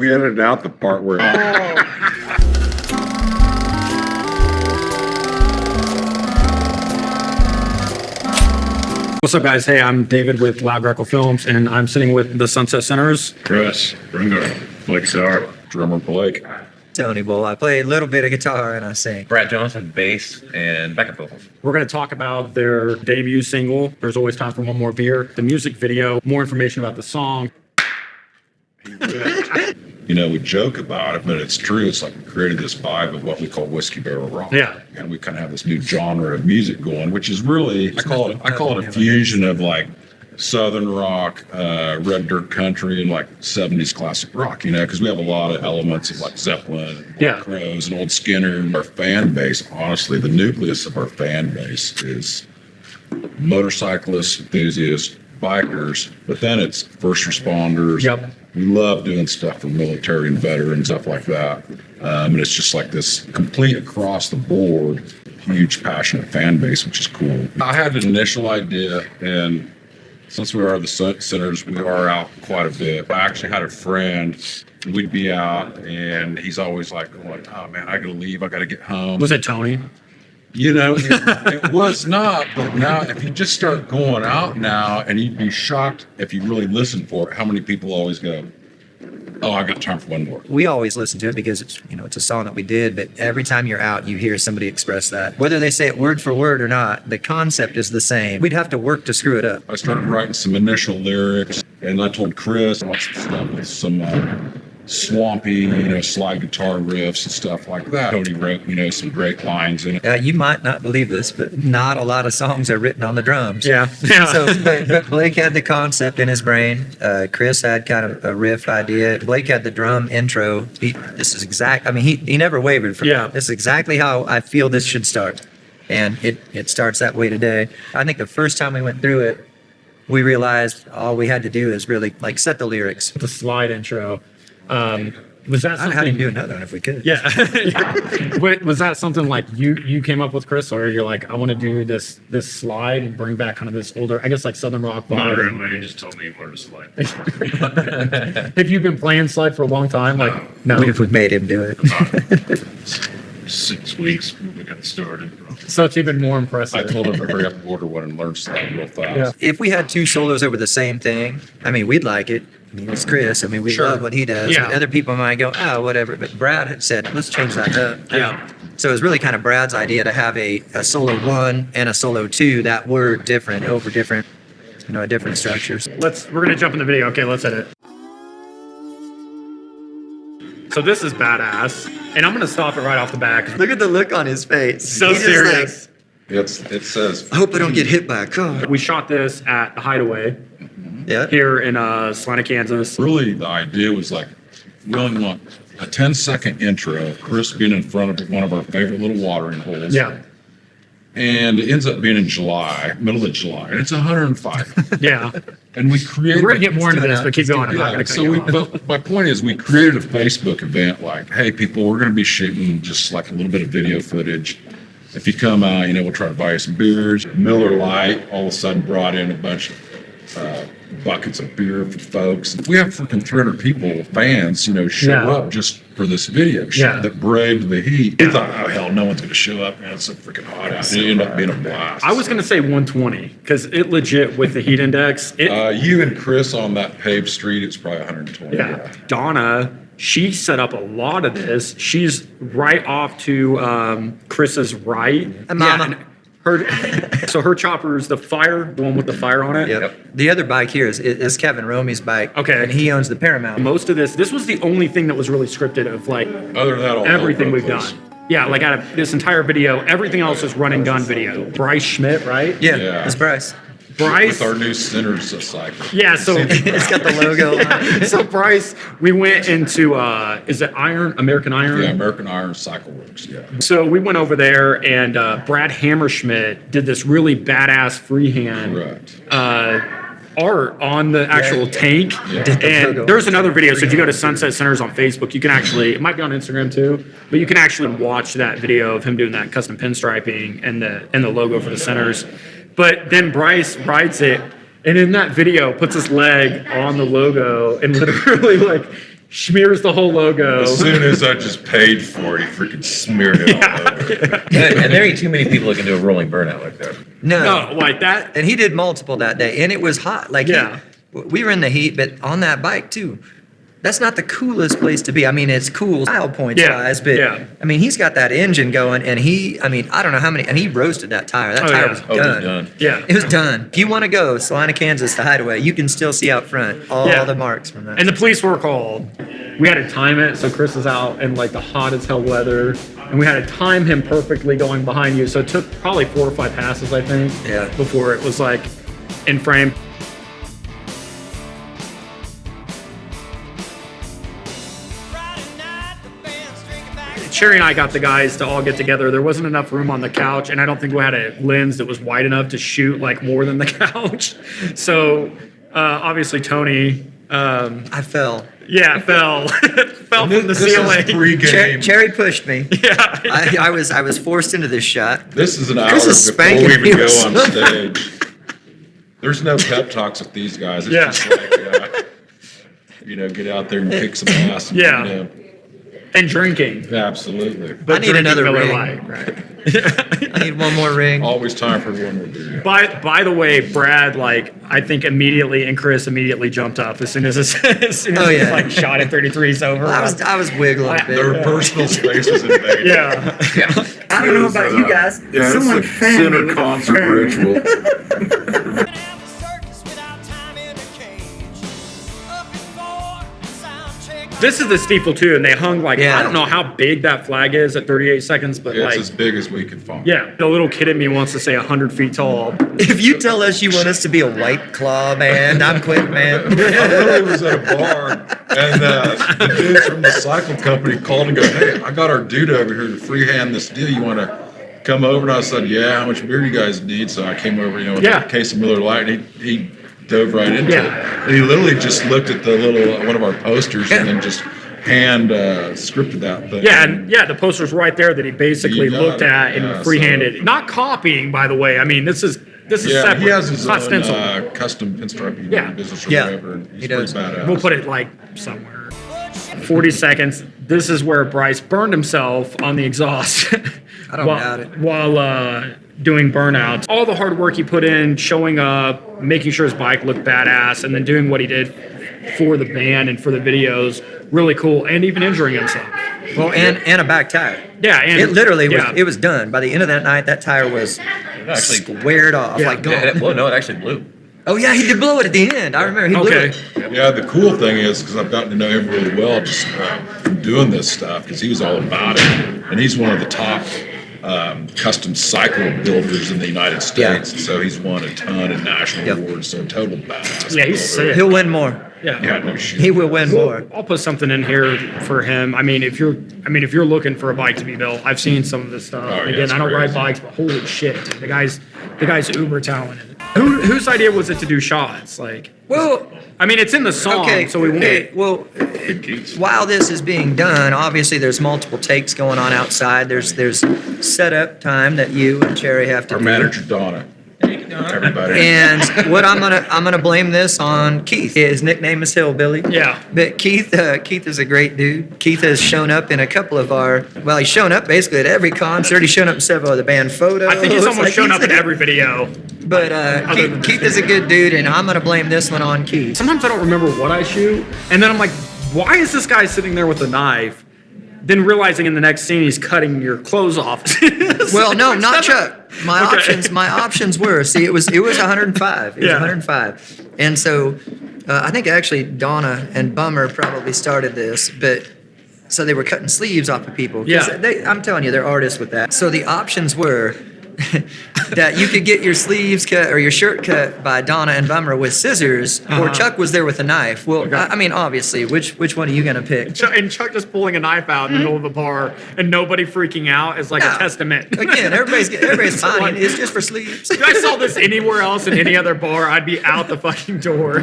We edited out the part where. What's up, guys? Hey, I'm David with Loud Greco Films, and I'm sitting with the Sunset Centers. Chris, Ringer, Blake Star, drummer Blake. Tony Bull. I play a little bit of guitar and I sing. Brad Johnson, bass and backup vocals. We're going to talk about their debut single, There's Always Time for One More Beer, the music video, more information about the song. You know, we joke about it, but it's true. It's like we created this vibe of what we call whiskey barrel rock. Yeah. And we kind of have this new genre of music going, which is really, I call it a fusion of like Southern rock, red dirt country, and like 70s classic rock, you know, because we have a lot of elements of like Zeppelin, and Crows, and Old Skinner. Our fan base, honestly, the nucleus of our fan base is motorcyclists, enthusiasts, bikers, but then it's first responders. Yep. We love doing stuff for military and veterans, stuff like that. And it's just like this complete across the board, huge passionate fan base, which is cool. I had an initial idea, and since we are the centers, we are out quite a bit. I actually had a friend, we'd be out, and he's always like, oh man, I gotta leave, I gotta get home. Was it Tony? You know, it was not, but now if you just start going out now, and you'd be shocked if you really listen for it, how many people always go, oh, I got time for one more. We always listen to it because it's, you know, it's a song that we did, but every time you're out, you hear somebody express that. Whether they say it word for word or not, the concept is the same. We'd have to work to screw it up. I started writing some initial lyrics, and I told Chris I want some stuff with some swampy, you know, slide guitar riffs and stuff like that. Tony wrote, you know, some great lines in it. You might not believe this, but not a lot of songs are written on the drums. Yeah. So, but Blake had the concept in his brain. Chris had kind of a riff idea. Blake had the drum intro. He never wavered from Yeah. This is exactly how I feel this should start. And it starts that way today. I think the first time we went through it, we realized all we had to do is really like set the lyrics. The slide intro. Was that something? How do you do another one if we could? Yeah. Wait, was that something like you came up with, Chris, or you're like, I want to do this slide and bring back kind of this older, I guess like Southern rock Not vibe? really. He just told me where to slide. Have you been playing slide for a long time? Like, no. We've made him do it. 6 weeks when we got started. So it's even more I impressive. told him to hurry up and order one and learn slide real fast. Yeah. If we had two solos over the same thing, I mean, we'd like it. I mean, it's Chris. I mean, we love what he does. Yeah. Other people might go, oh, whatever. But Brad had said, let's change that up. Yeah. So it was really kind of Brad's idea to have a solo one and a solo two that were different over different, you know, different structures. We're gonna jump in the video. Okay, let's hit it. So this is badass, and I'm gonna stop it right off the bat. Look at the look on his face. So He's just serious. It says, I hope I don't get hit by a car. We shot this at the Hideaway Yeah. here in Salina, Kansas. really the idea was like, we only want a 10-second intro, Chris being in front of one of our favorite little watering holes. Yeah. And it ends up being in July, middle of July, and it's 105. Yeah. And we created. We're gonna get more into this, but keep going. I'm not Yeah, gonna cut so you off. but my point is, we created a Facebook event like, hey, people, we're going to be shooting just like a little bit of video footage. If you come out, you know, we'll try to buy you some beers. Miller Lite all of a sudden brought in a bunch of buckets of beer for folks. We have freaking 300 people, fans, you know, show Yeah. up just for this video shoot Yeah. that braved the heat. We thought, oh, hell, no one's going to show up, man. It's so freaking hot out. It ended up being a blast. I was gonna say 120 because it legit with the heat index. You and Chris on that paved street, it's probably 120. Yeah. Donna, she set up a lot of this. She's right off to Chris's right. And Mama. and her chopper is the one with the fire on it. Yep. The other bike here is Kevin Romey's bike. Okay. And he owns the Paramount. Most of this was the only thing that was really scripted of like Other than that, all everything over we've the place. done. Yeah, like out of this entire video, everything else is run and gun video. Bryce Schmidt, right? Yeah, Yeah. it's Bryce. Bryce. With our new centers cycle. Yeah, so It's got the logo on it. so Bryce, we went into is it American Iron? Yeah, American Iron Cycle Works, yeah. So we went over there, and Brad Hammerschmidt did this really badass freehand Correct. art on the actual tank. Did the And logo. there's another video. So if you go to Sunset Centers on Facebook, you can actually, it might be on Instagram too, but you can actually watch that video of him doing that custom pinstriping and the logo for the centers. But then Bryce rides it, and in that video puts his leg on the logo and literally like smears the whole logo. As soon as I just paid for it, he freaking smeared it all over. And there ain't too many people that can do a rolling burnout like that. No, like that. And he did multiple that day, and it was hot. Like, Yeah. we were in the heat, but on that bike too. That's not the coolest place to be. I mean, it's cool style points Yeah, wise, but yeah. I mean, he's got that engine going, and I mean, I don't know how many, and he roasted that tire. That Oh, tire yeah. was Oh, it's done. done. Yeah. It was done. If you want to go, Salina, Kansas, the Hideaway, you can still see out front all Yeah. the marks from that. And the police were called. We had to time it, so Chris is out in like the hot as hell weather, and we had to time him perfectly going behind you. So it took probably 4 or 5 passes, I think, Yeah. before it was like in frame. Sherry and I got the guys to all get together. There wasn't enough room on the couch, and I don't think we had a lens that was wide enough to shoot like more than the couch. So obviously Tony, I fell. yeah, fell fell from the This is ceiling. pre-game. Cherry pushed me. Yeah, I was forced into this shot. This is an hour Chris is before spanking we even me go with on something. stage. There's no pep talks with these guys. It's Yeah. just like, get out there and kick some ass. Yeah. You know. and drinking. Absolutely. But I need drinking another Miller ring. Lite, right? I need one more ring. Always time for one more beer. By the way, Brad, like, I think immediately, and Chris immediately jumped up as soon as Oh, he, yeah. like, shot at 33's over. I was wiggling a bit. Their personal space was invaded. Yeah. I don't know about you guys. Yeah, Someone it's a fanned me center with concert a fan. ritual. This is the steeple, too, and they hung, like, Yeah. I don't know how big that flag is at 38 seconds, but, It's like, as big as we can find. yeah, the little kid in me wants to say 100 feet tall. If you tell us you want us to be a White Claw band, I'm quitting, man. I literally was at a bar, and the dudes from the cycle company called and go, "Hey, I got our dude over here to freehand this deal. You want to come over?" And I said, "Yeah. How much beer do you guys need?" So I came over, with Yeah. a case of Miller Lite, and he dove right into Yeah. it. And he literally just looked at the little one of our posters and then just hand scripted that thing. Yeah, and the poster's right there that he basically You got looked it. at and Yeah, freehanded. Not copying, by the way. I mean, this is Yeah, separate. he has his It's not own stenciled. custom pinstriping Yeah. business or Yeah, whatever. And he's he pretty does. badass. We'll put it like somewhere. 40 seconds. This is where Bryce burned himself on the exhaust. I don't doubt it. While doing burnouts. All the hard work he put in, showing up, making sure his bike looked badass, and then doing what he did for the band and for the videos. Really cool. And even injuring himself. Well, and a back tire. Yeah, and It literally was. yeah. It was done by the end of that night. That tire was Actually, squared off, Yeah. like gone. it actually blew. Oh yeah, he did blow it at the end. I remember he blew Okay. it. Yeah, the cool thing is because I've gotten to know him really well just from doing this stuff because he was all about it, and he's one of the top custom cycle builders in the United States. So he's won a ton of national Yep. awards. So total badass. Yeah, he's builder. sick. He'll win more. Yeah. Yeah, no shit. He will win more. I'll put something in here for him. I mean, if you're looking for a bike to be built, I've seen some of this stuff. Oh, yeah, Again, it's I don't ride crazy. bikes, but holy shit, dude, the guy's uber talented. Whose idea was it to do shots? Like, Well, I mean, it's in the song, okay. so we won't. Okay. Well, while this is being done, obviously there's multiple takes going on outside. There's setup time that you and Cherry have to Our do. manager Donna. Everybody. And what I'm gonna blame this on Keith. His nickname is Hillbilly. Yeah. But Keith is a great dude. Keith has shown up in a couple of he's shown up basically at every concert. He's shown up in several of the band photos. I think he's almost Like, shown up in every video. But Keith is a good dude, and I'm gonna blame this one on Keith. Sometimes I don't remember what I shoot, and then I'm like, why is this guy sitting there with a knife? Then realizing in the next scene he's cutting your clothes off. Well, no, not Chuck. My Okay. options were, see, it was 105. It was Yeah. 105. And so I think actually Donna and Bummer probably started this, but so they were cutting sleeves off of people. 'Cause Yeah. I'm telling you, they're artists with that. So the options were that you could get your sleeves cut or your shirt cut by Donna and Bummer with scissors, or Chuck was there with a knife. Well, I mean, obviously, which one are you going to pick? And Chuck just pulling a knife out in the middle of the bar and nobody freaking out is like No. a testament. Again, everybody's fine. like- It's just for sleeves. If I saw this anywhere else in any other bar, I'd be out the fucking door.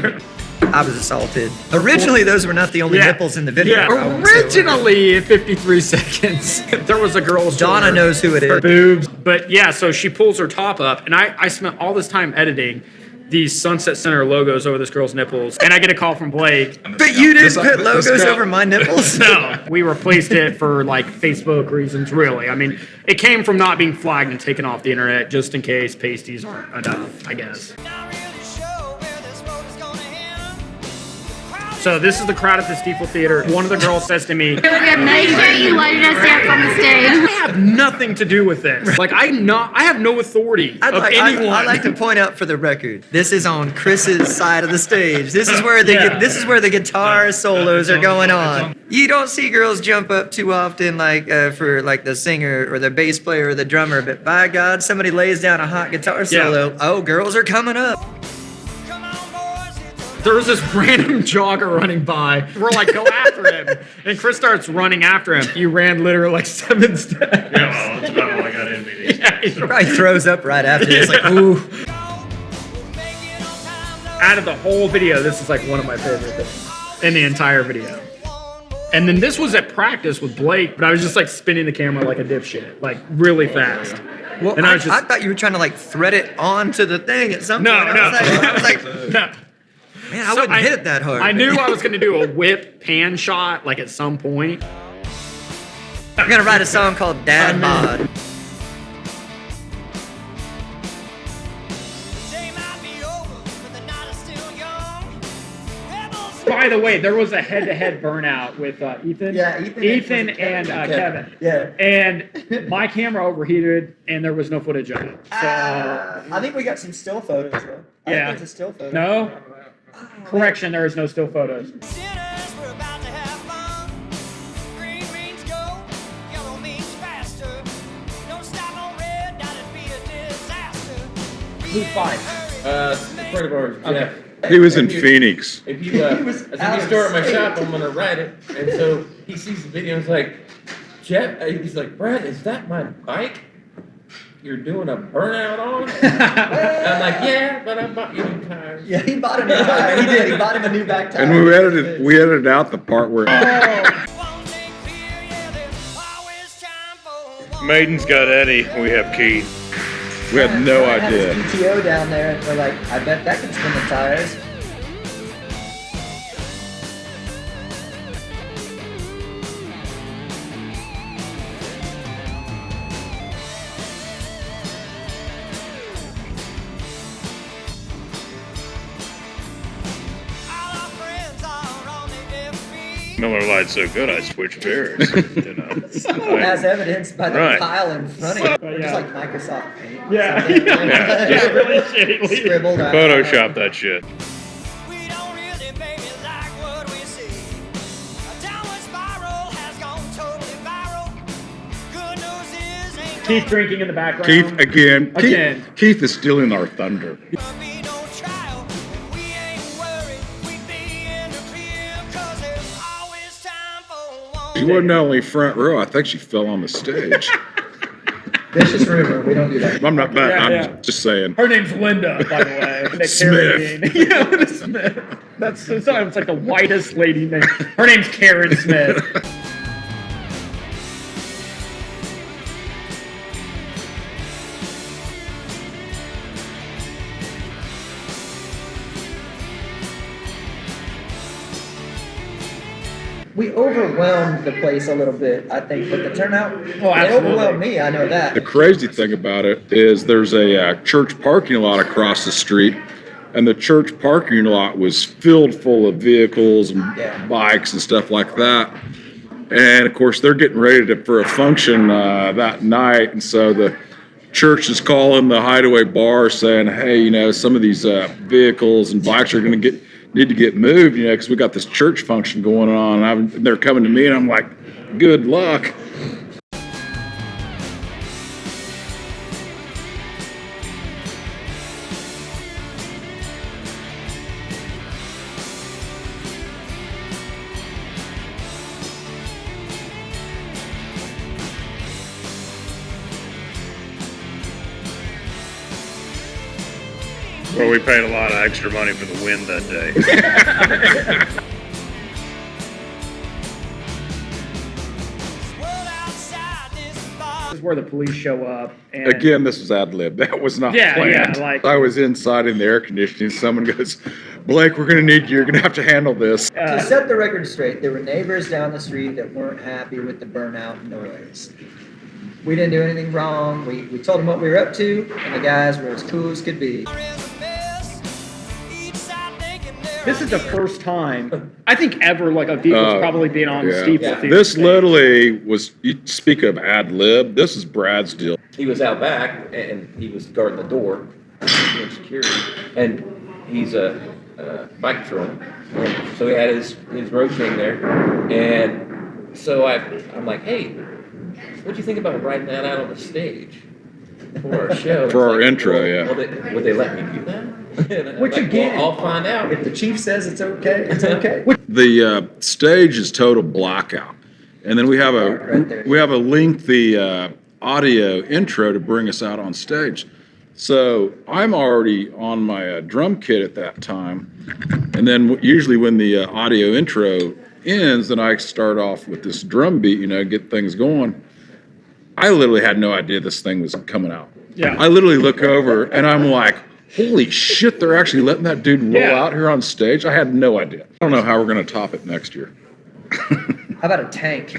I was assaulted. Originally, those were not the only nipples in the video. Yeah, I won't say what. originally at 53 seconds, there was a girl's Donna shoulder. knows who it Her is. boobs. But yeah, so she pulls her top up, and I spent all this time editing, these Sunset Center logos over this girl's nipples, and I get a call from Blake. But you didn't put logos over my nipples? No, we replaced it for like Facebook reasons, really. I mean, it came from not being flagged and taken off the internet just in case pasties aren't enough, I guess. So this is the crowd at the Steeple Theater. One of the girls says to me, Make sure you lighted us up on the stage. I have nothing to do with this. Like, I have no authority of anyone. I'd like to point out for the record, this is on Chris's side of the stage. This is where the guitar solos are going on. You don't see girls jump up too often, like for like the singer or the bass player or the drummer. But by God, somebody lays down a hot guitar solo. Yeah. Oh, girls are coming up. There was this random jogger running by. We're like, go after him. And Chris starts running after him. He ran literally like 7 steps. Yeah, well, that's about all I got in me. Yeah, he's Probably throws up right after. It's like, ooh. out of the whole video, this is like one of my favorite things in the entire video. And then this was at practice with Blake, but I was just like spinning the camera like a dipshit, like really fast. Well, And I thought you were trying to like thread it onto the thing at some point. I was like, no. man, I wouldn't hit it that hard. I knew I was going to do a whip pan shot like at some point. I'm gonna write a song called Dad Bod. By the way, there was a head-to-head burnout with Ethan. Yeah, Ethan and Kevin. Yeah. And my camera overheated, and there was no footage of it. So I think we got some still photos though. I Yeah. think there's a still photo. no. Correction, there is no still photos. Who's fine? A friend of ours, Jeff. He was in Phoenix. If you, I said, you store at my shop, I'm gonna write it. And so he sees the video and he's like, Jeff, he's like, Brad, is that my bike you're doing a burnout on? I'm like, yeah, but I bought you new tires. Yeah, he bought a new tire. He did. He bought him a new back tire. And we edited out the part where Maiden's got Eddie. We have Keith. we had no I had idea. his PTO down there, and we're like, I bet that can spin the tires. Miller Lite's so good, I switched beers. You know. As evidenced by the Right. pile in front of you. Yeah. Just like Microsoft Paint. Yeah. Something. Yeah, really shitty. Scribbled out. Photoshop that shit. We don't really maybe like what we see. A downward spiral has gone totally viral. Good news is ain't Keith drinking in the background. Keith again. Again. Keith is stealing our thunder. gonna be no trial. And we ain't worried. We be in the clear 'cause there's always time for one. She wasn't only front row. I think she fell on the stage. Vicious rumor. We don't do that. I'm not bad. Yeah, I'm yeah. just saying. Her name's Linda, by the way. Nick Smith. Carradine. Yeah, Linda Smith. It's like the whitest lady name. Her name's Karen Smith. We overwhelmed the place a little bit, I think, but the turnout, Oh, it absolutely. overwhelmed me. I know that. The crazy thing about it is there's a church parking lot across the street, and the church parking lot was filled full of vehicles and Yeah. bikes and stuff like that. And of course, they're getting ready for a function that night, and so the church is calling the Hideaway Bar saying, "Hey, you know, some of these vehicles and bikes are going to need to get moved, you know, because we got this church function going on." And they're coming to me, and I'm like, "Good luck." Well, we paid a lot of extra money for the wind that day. is where the police show up. And Again, this was ad lib. That was not Yeah, planned. yeah, like- I was inside in the air conditioning. Someone goes, Blake, we're going to need you. You're going to have to handle this. To set the record straight, there were neighbors down the street that weren't happy with the burnout noise. We didn't do anything wrong. We told them what we were up to, and the guys were as cool as could be. this is the first time I think ever like a vehicle's probably been on Steve. Yeah. This literally was, you speak of ad lib, this is Brad's deal. He was out back and he was guarding the door, doing security, and he's a bike patrolman. So he had his road chain there, and so I'm like, hey, what'd you think about writing that out on the stage for our show? For our It's like, intro, well, yeah. well, would they let me do that? And I'm Which like, again, well, I'll find out. If the chief says it's okay, it's okay. The stage is total blackout. And then we have Right there. a lengthy audio intro to bring us out on stage. So I'm already on my drum kit at that time. And then usually when the audio intro ends, then I start off with this drum beat, get things going. I literally had no idea this thing was coming out. Yeah. I literally look over and I'm like, holy shit, they're actually letting that dude roll out here on stage? I had no idea. I don't know how we're going to top it next year. How about a tank?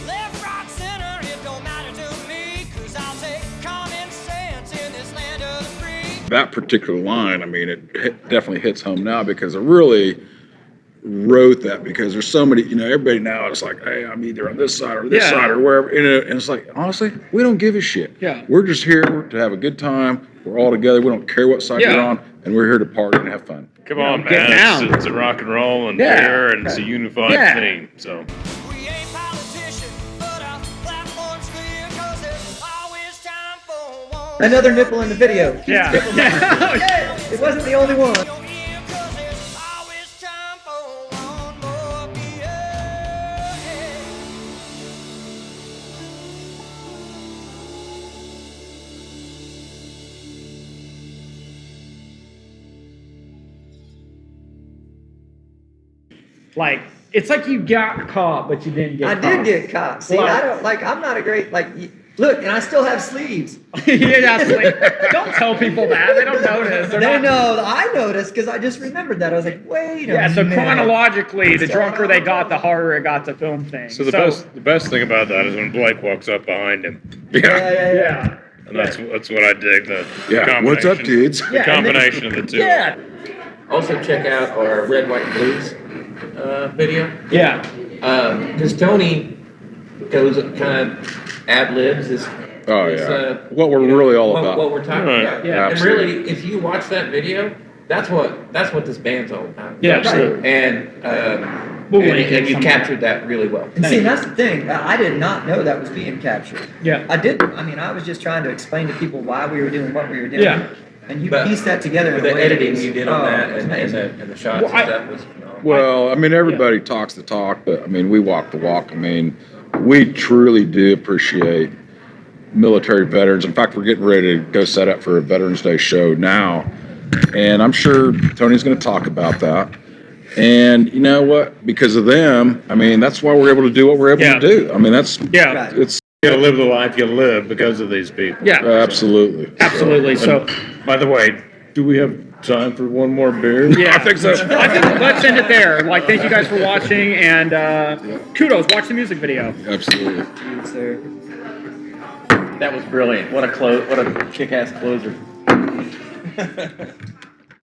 Left, right, center, it don't matter to me, 'cause I'll take common sense in this land of the free. That particular line, I mean, it definitely hits home now because I really wrote that because there's so many, everybody now is like, hey, I'm either on this side or this Yeah. side or wherever. And it's like, honestly, we don't give a shit. Yeah. We're just here to have a good time. We're all together. We don't care what side Yeah. you're on. And we're here to party and have fun. Come on, get man. down. It's a rock and roll and Yeah. beer, and it's a unified Yeah. theme. So We ain't politicians, but our platform's clear, 'cause there's always time for one. Another nipple in the video. Yeah. It wasn't the only one. Don't hear, 'cause there's always time for one more beer. Like it's like you got caught, but you didn't get I caught. did get caught. See, I don't I'm not a great look, and I still have sleeves. Yeah, don't tell people that. They don't notice. They're They not- know. I noticed because I just remembered that. I was like, wait a Yeah, so minute. chronologically, the drunker they got, the harder it got to film things. the best thing about that is when Blake walks up behind him, Yeah. Yeah. and that's what I dig. The Yeah. What's up, combination- dudes? The Yeah, and then- combination of the two. Yeah. Also check out our Red, White, and Blues video. Yeah. Because Tony goes kind of ad libs his. Oh, his, yeah. What we're really all about. What we're talking Right. about. Yeah. And Absolutely. really, if you watch that video, that's what this band's all about. Yeah, Right. absolutely. And We'll link it and you somewhere. captured that really well. And see, that's the thing. I did not know that was being captured. Yeah. I didn't. I mean, I was just trying to explain to people why we were doing what we were doing. Yeah. And you But pieced that together in The a way editing that you did on that it's and amazing. the shots Well, and stuff was phenomenal. Well, I mean, everybody talks the talk, but I mean, we walk the walk. I mean, we truly do appreciate military veterans. In fact, we're getting ready to go set up for a Veterans Day show now. And I'm sure Tony's going to talk about that. And you know what? Because of them, I mean, that's why we're able to do what we're able Yeah. to do. I mean, Yeah. Right. it's You gotta live the life you live because of these people. Yeah. absolutely. Absolutely. So, By the way, do we have time for one more beer? yeah. I think so. I think let's end it there. Like, thank you guys for watching, and kudos. Watch the music video. Absolutely. Sir. That was brilliant. What a kick-ass closer.